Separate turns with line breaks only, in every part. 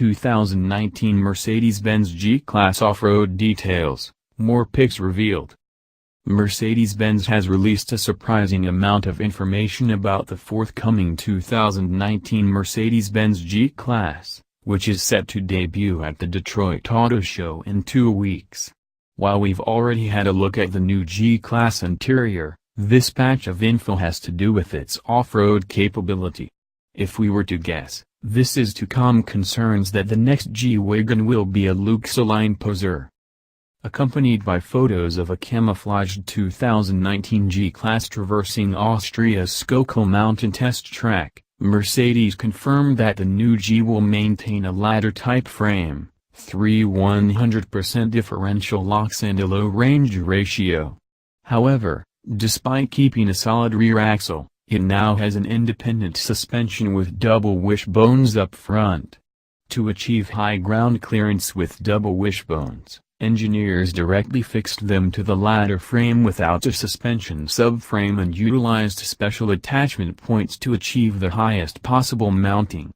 2019 Mercedes-Benz G-Class off-road details, more pics revealed. Mercedes-Benz has released a surprising amount of information about the forthcoming 2019 Mercedes-Benz G-Class, which is set to debut at the Detroit Auto Show in 2 weeks. While we've already had a look at the new G-Class interior, this patch of info has to do with its off-road capability. If we were to guess, this is to calm concerns that the next G-Wagon will be a Luxuline poser. Accompanied by photos of a camouflaged 2019 G-Class traversing Austria's Schöckl mountain test track, Mercedes confirmed that the new G will maintain a ladder-type frame, 3 100% differential locks and a low-range ratio. However, despite keeping a solid rear axle, it now has an independent suspension with double wishbones up front. To achieve high ground clearance with double wishbones, engineers directly fixed them to the ladder frame without a suspension subframe and utilized special attachment points to achieve the highest possible mounting.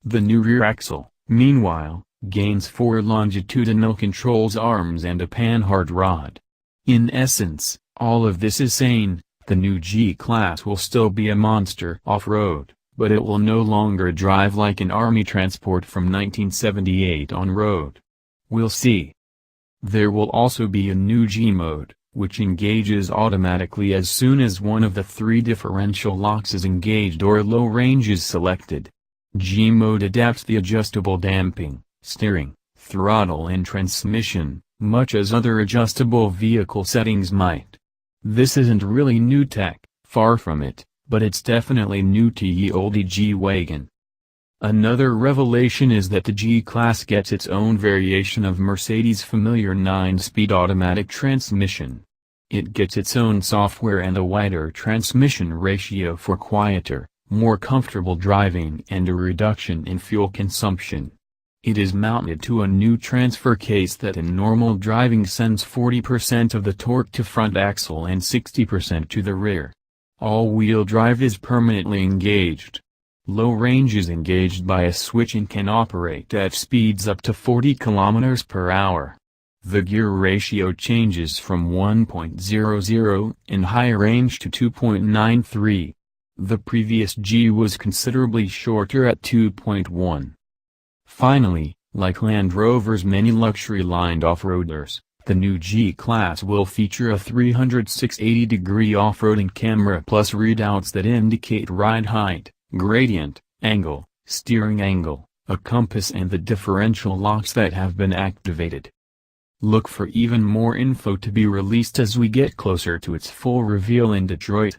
The new rear axle, meanwhile, gains 4 longitudinal controls arms and a panhard rod. In essence, all of this is saying, the new G-Class will still be a monster off-road, but it will no longer drive like an army transport from 1978 on road. We'll see. There will also be a new G-mode, which engages automatically as soon as one of the 3 differential locks is engaged or low range is selected. G-mode adapts the adjustable damping, steering, throttle and transmission, much as other adjustable vehicle settings might. This isn't really new tech, far from it, but it's definitely new to ye olde G-Wagon. Another revelation is that the G-Class gets its own variation of Mercedes' familiar 9-speed automatic transmission. It gets its own software and a wider transmission ratio for quieter, more comfortable driving and a reduction in fuel consumption. It is mounted to a new transfer case that in normal driving sends 40% of the torque to front axle and 60% to the rear. All-wheel drive is permanently engaged. Low range is engaged by a switch and can operate at speeds up to 40 km per hour. The gear ratio changes from 1.00 in high range to 2.93. The previous G was considerably shorter at 2.1. Finally, like Land Rover's many luxury-lined off-roaders, the new G-Class will feature a 360-degree off-roading camera plus readouts that indicate ride height, gradient, angle, steering angle, a compass and the differential locks that have been activated. Look for even more info to be released as we get closer to its full reveal in Detroit.